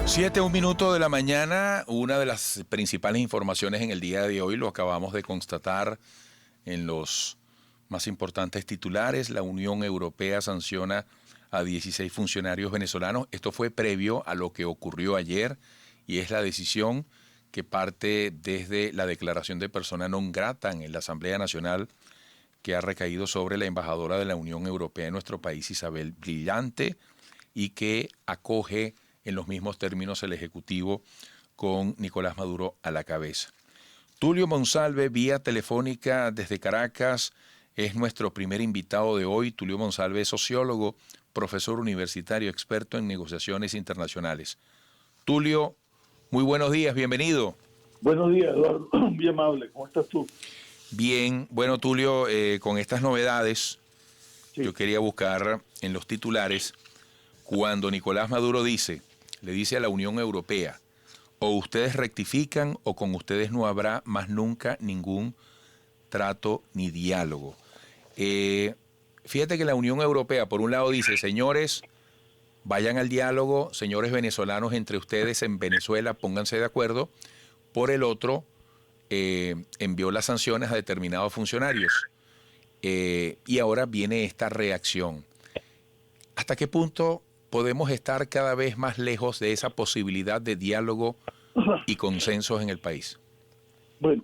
7:01 de la mañana, una de las principales informaciones en el día de hoy, lo acabamos de constatar en los más importantes titulares. La Unión Europea sanciona a 16 funcionarios venezolanos. Esto fue previo a lo que ocurrió ayer y es la decisión que parte desde la declaración de persona non grata en la Asamblea Nacional que ha recaído sobre la embajadora de la Unión Europea en nuestro país, Isabel Brillante, y que acoge en los mismos términos el Ejecutivo con Nicolás Maduro a la cabeza. Tulio Monsalve, vía telefónica desde Caracas, es nuestro primer invitado de hoy. Tulio Monsalve es sociólogo, profesor universitario, experto en negociaciones internacionales. Tulio, muy buenos días, bienvenido. Buenos días, Eduardo. Muy amable. ¿Cómo estás tú? Bien, bueno, Tulio, con estas novedades, Sí. yo quería buscar en los titulares cuando Nicolás Maduro le dice a la Unión Europea, o ustedes rectifican o con ustedes no habrá más nunca ningún trato ni diálogo. Fíjate que la Unión Europea, por un lado, dice, señores, vayan al diálogo, señores venezolanos, entre ustedes en Venezuela, pónganse de acuerdo. Por el otro, envió las sanciones a determinados funcionarios. Y ahora viene esta reacción. ¿Hasta qué punto podemos estar cada vez más lejos de esa posibilidad de diálogo y consensos en el país? Bueno,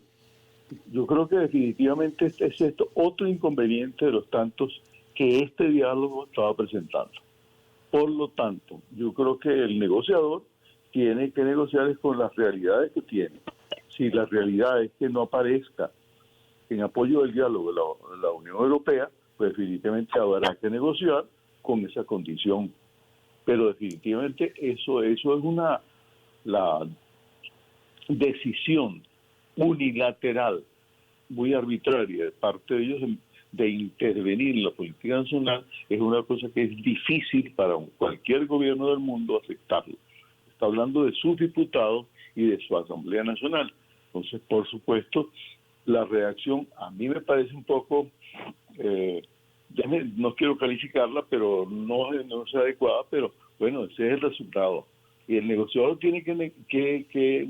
yo creo que definitivamente este es otro inconveniente de los tantos que este diálogo estaba presentando. Por lo tanto, yo creo que el negociador tiene que negociar con las realidades que tiene. Si la realidad es que no aparezca en apoyo del diálogo de la Unión Europea, pues definitivamente habrá que negociar con esa condición. Pero definitivamente eso es la decisión unilateral, muy arbitraria de parte de ellos de intervenir en la política nacional, es una cosa que es difícil para cualquier gobierno del mundo aceptarlo. Está hablando de sus diputados y de su Asamblea Nacional. Entonces, por supuesto, la reacción a mí me parece un poco, no quiero calificarla, pero no es adecuada, pero bueno, ese es el resultado. Y el negociador tiene que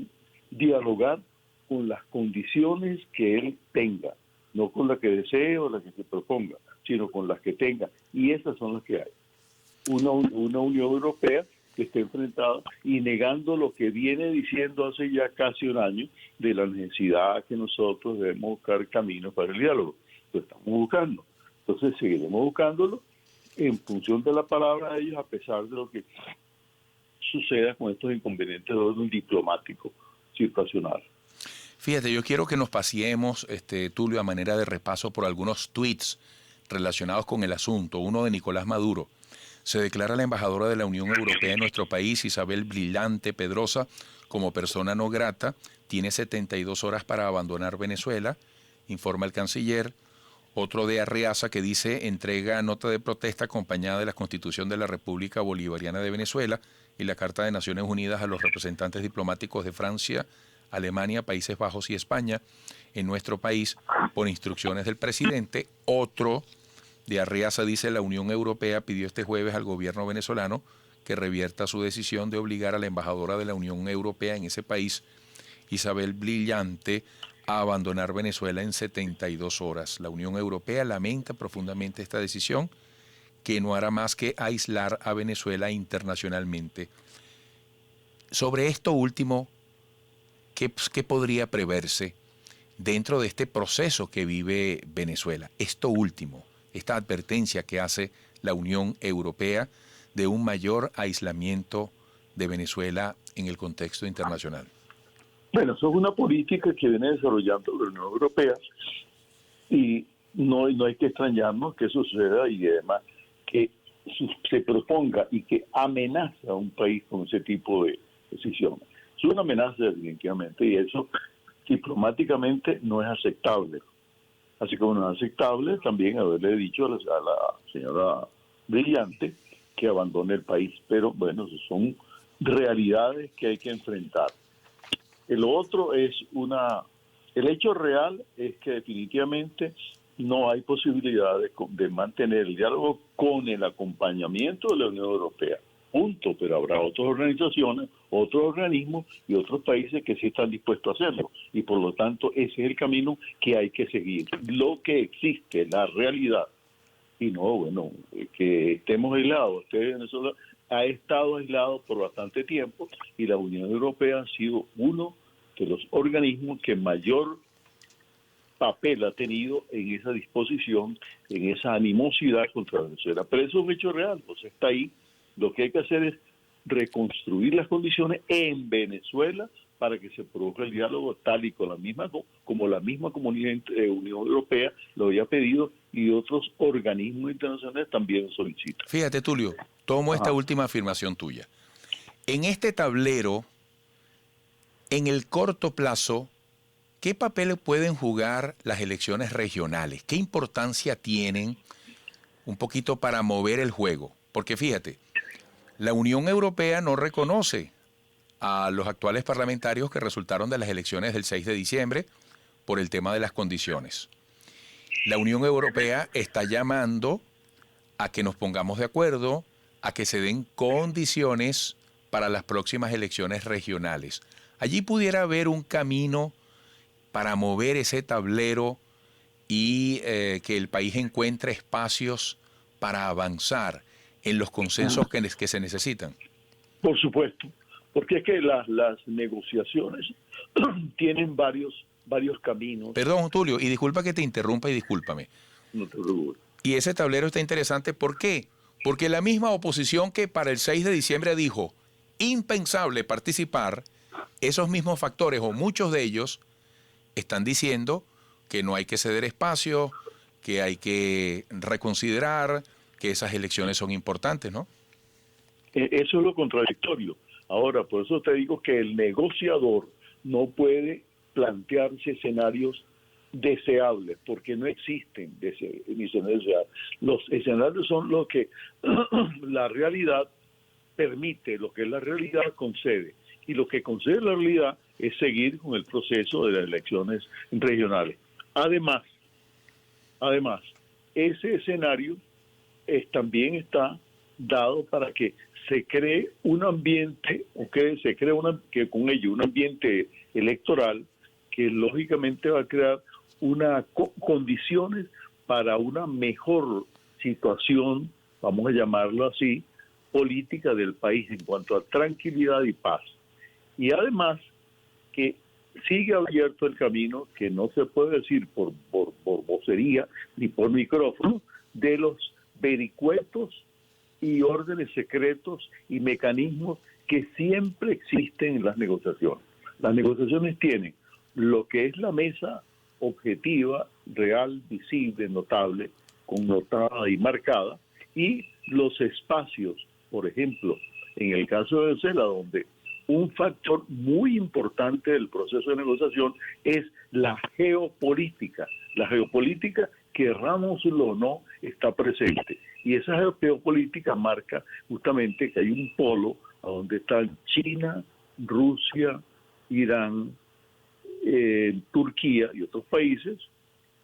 dialogar con las condiciones que él tenga, no con las que desee o las que se proponga, sino con las que tenga. Y esas son las que hay. Una Unión Europea que está enfrentada y negando lo que viene diciendo hace ya casi un año de la necesidad que nosotros debemos buscar caminos para el diálogo. Lo estamos buscando. Entonces seguiremos buscándolo en función de la palabra de ellos, a pesar de lo que suceda con estos inconvenientes de orden diplomático situacional. Fíjate, yo quiero que nos paseemos, Tulio, a manera de repaso por algunos tweets relacionados con el asunto. Uno de Nicolás Maduro. Se declara la embajadora de la Unión Europea en nuestro país, Isabel Brillante Pedrosa, como persona no grata. Tiene 72 horas para abandonar Venezuela, informa el canciller. Otro de Arreaza que dice, entrega nota de protesta acompañada de la Constitución de la República Bolivariana de Venezuela y la Carta de Naciones Unidas a los representantes diplomáticos de Francia, Alemania, Países Bajos y España en nuestro país por instrucciones del presidente. Otro de Arreaza dice, la Unión Europea pidió este jueves al gobierno venezolano que revierta su decisión de obligar a la embajadora de la Unión Europea en ese país, Isabel Brillante, a abandonar Venezuela en 72 horas. La Unión Europea lamenta profundamente esta decisión, que no hará más que aislar a Venezuela internacionalmente. Sobre esto último, ¿qué podría preverse dentro de este proceso que vive Venezuela? Esto último, esta advertencia que hace la Unión Europea de un mayor aislamiento de Venezuela en el contexto internacional. Bueno, eso es una política que viene desarrollando la Unión Europea y no hay que extrañarnos que eso suceda y además que se proponga y que amenaza a un país con ese tipo de decisiones. Es una amenaza definitivamente y eso diplomáticamente no es aceptable. Así como no es aceptable también haberle dicho a la señora Brillante que abandone el país. Pero bueno, son realidades que hay que enfrentar. El otro es el hecho real es que definitivamente no hay posibilidad de mantener el diálogo con el acompañamiento de la Unión Europea. Punto. Pero habrá otras organizaciones, otros organismos y otros países que sí están dispuestos a hacerlo. Y por lo tanto, ese es el camino que hay que seguir. Lo que existe, la realidad, y no, bueno, que estemos aislados. Venezuela ha estado aislado por bastante tiempo y la Unión Europea ha sido uno de los organismos que mayor papel ha tenido en esa disposición, en esa animosidad contra Venezuela. Pero eso es un hecho real, pues está ahí. Lo que hay que hacer es reconstruir las condiciones en Venezuela para que se produzca el diálogo tal y con como la misma comunidad Unión Europea lo había pedido y otros organismos internacionales también solicitan. Fíjate, Tulio, tomo esta última afirmación tuya. En este tablero, en el corto plazo, ¿qué papel pueden jugar las elecciones regionales? ¿Qué importancia tienen un poquito para mover el juego? Porque fíjate, la Unión Europea no reconoce a los actuales parlamentarios que resultaron de las elecciones del 6 de diciembre por el tema de las condiciones. La Unión Europea está llamando a que nos pongamos de acuerdo, a que se den condiciones para las próximas elecciones regionales. Allí pudiera haber un camino para mover ese tablero y que el país encuentre espacios para avanzar en los consensos que se necesitan. Por supuesto, porque es que las negociaciones tienen varios caminos. Perdón, Tulio, y disculpa que te interrumpa y discúlpame. No te preocupes. Y ese tablero está interesante, ¿por qué? Porque la misma oposición que para el 6 de diciembre dijo impensable participar, esos mismos factores o muchos de ellos están diciendo que no hay que ceder espacio, que hay que reconsiderar, que esas elecciones son importantes, ¿no? Eso es lo contradictorio. Ahora, por eso te digo que el negociador no puede plantearse escenarios deseables, porque no existen escenarios deseables. Los escenarios son los que la realidad permite, lo que la realidad concede. Y lo que concede la realidad es seguir con el proceso de las elecciones regionales. Además, ese escenario también está dado para que se cree un ambiente, que con ello un ambiente electoral que lógicamente va a crear condiciones para una mejor situación, vamos a llamarlo así, política del país en cuanto a tranquilidad y paz. Y además que sigue abierto el camino, que no se puede decir por vocería ni por micrófono, de los vericuetos y órdenes secretos y mecanismos que siempre existen en las negociaciones. Las negociaciones tienen lo que es la mesa objetiva, real, visible, notable, connotada y marcada, y los espacios, por ejemplo, en el caso de Venezuela, donde un factor muy importante del proceso de negociación es la geopolítica. La geopolítica, querrámoslo o no, está presente. Y esa geopolítica marca justamente que hay un polo a donde están China, Rusia, Irán, Turquía y otros países,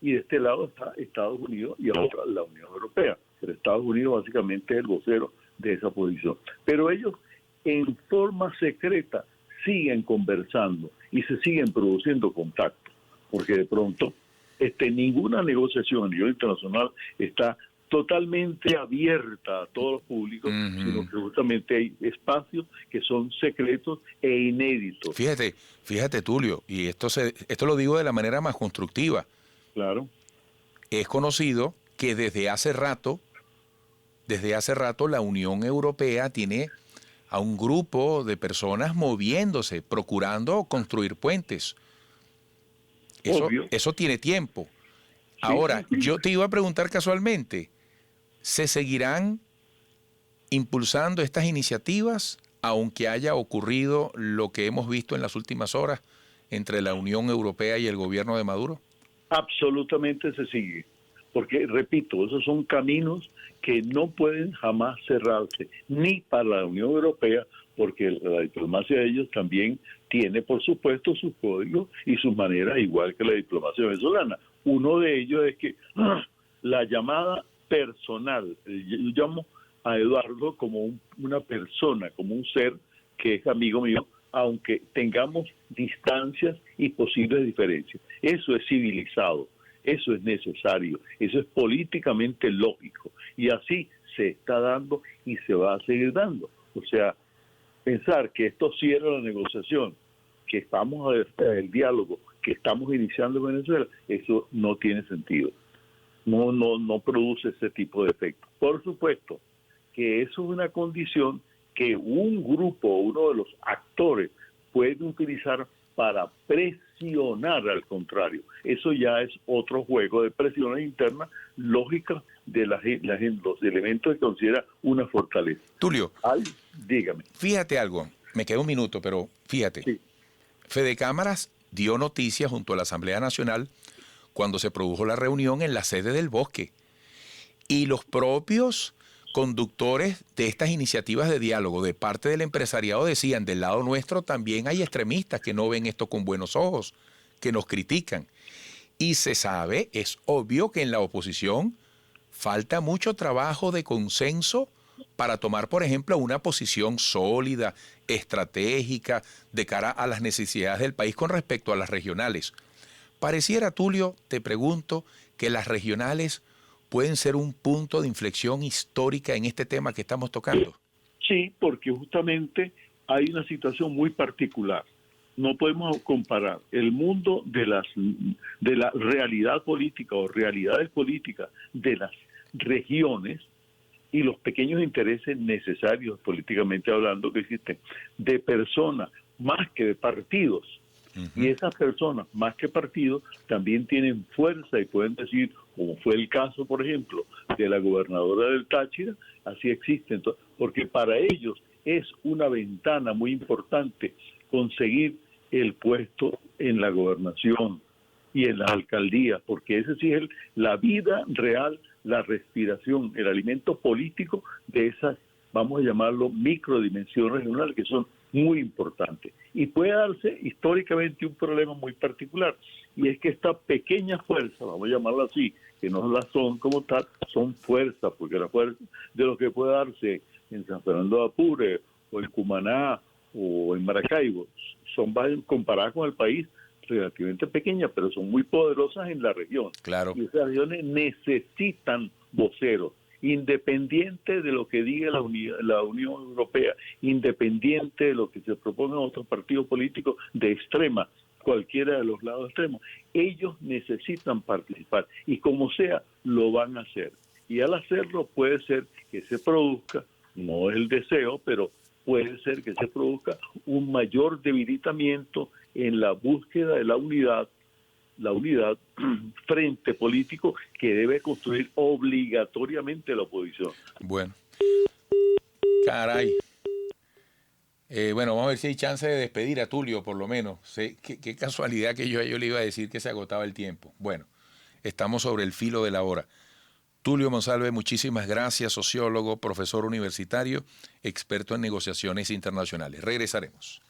y de este lado está Estados Unidos y ahora la Unión Europea. Pero Estados Unidos básicamente es el vocero de esa posición. Pero ellos en forma secreta siguen conversando y se siguen produciendo contactos, porque de pronto ninguna negociación a nivel internacional está totalmente abierta a todos los públicos, sino que justamente hay espacios que son secretos e inéditos. Fíjate, Tulio, y esto lo digo de la manera más constructiva. Claro. Es conocido que desde hace rato la Unión Europea tiene a un grupo de personas moviéndose, procurando construir puentes. Eso tiene tiempo. Ahora, yo te iba a preguntar casualmente, ¿se seguirán impulsando estas iniciativas, aunque haya ocurrido lo que hemos visto en las últimas horas entre la Unión Europea y el gobierno de Maduro? Absolutamente se sigue, porque, repito, esos son caminos que no pueden jamás cerrarse, ni para la Unión Europea, porque la diplomacia de ellos también tiene, por supuesto, sus códigos y sus maneras, igual que la diplomacia venezolana. Uno de ellos es que la llamada personal, yo llamo a Eduardo como una persona, como un ser que es amigo mío, aunque tengamos distancias y posibles diferencias. Eso es civilizado, eso es necesario, eso es políticamente lógico, y así se está dando y se va a seguir dando. O sea, pensar que esto cierra la negociación, que estamos el diálogo, que estamos iniciando en Venezuela, eso no tiene sentido. No produce ese tipo de efecto. Por supuesto que eso es una condición que un grupo, uno de los actores, puede utilizar para presionar al contrario. Eso ya es otro juego de presiones internas lógicas de los elementos que considera una fortaleza. Tulio, dígame. Fíjate algo, me queda un minuto, pero fíjate. Sí. Fede Cámaras dio noticia junto a la Asamblea Nacional cuando se produjo la reunión en la sede del Bosque. Y los propios conductores de estas iniciativas de diálogo de parte del empresariado decían, del lado nuestro también hay extremistas que no ven esto con buenos ojos, que nos critican. Y se sabe, es obvio que en la oposición falta mucho trabajo de consenso para tomar, por ejemplo, una posición sólida, estratégica, de cara a las necesidades del país con respecto a las regionales. Pareciera, Tulio, te pregunto, que las regionales pueden ser un punto de inflexión histórica en este tema que estamos tocando. Sí, porque justamente hay una situación muy particular. No podemos comparar el mundo de la realidad política o realidades políticas de las regiones y los pequeños intereses necesarios, políticamente hablando, que existen, de personas más que de partidos. Y esas personas, más que partidos, también tienen fuerza y pueden decir, como fue el caso, por ejemplo, de la gobernadora del Táchira, así existen, porque para ellos es una ventana muy importante conseguir el puesto en la gobernación y en las alcaldías, porque ese sí es la vida real, la respiración, el alimento político de esas, vamos a llamarlo, microdimensiones regionales que son muy importantes. Y puede darse históricamente un problema muy particular, y es que esta pequeña fuerza, vamos a llamarla así, que no la son como tal, son fuerzas, porque la fuerza de lo que puede darse en San Fernando de Apure, o en Cumaná, o en Maracaibo, son comparadas con el país relativamente pequeñas, pero son muy poderosas en la región. Claro. Y esas regiones necesitan voceros, independiente de lo que diga la Unión Europea, independiente de lo que se propongan otros partidos políticos de extrema, cualquiera de los lados extremos, ellos necesitan participar y como sea, lo van a hacer. Y al hacerlo puede ser que se produzca, no es el deseo, pero puede ser que se produzca un mayor debilitamiento en la búsqueda de la unidad frente político que debe construir obligatoriamente la oposición. Bueno, caray. Bueno, vamos a ver si hay chance de despedir a Tulio, por lo menos. Qué casualidad que yo le iba a decir que se agotaba el tiempo. Bueno, estamos sobre el filo de la hora. Tulio Monsalve, muchísimas gracias, sociólogo, profesor universitario, experto en negociaciones internacionales. Regresaremos.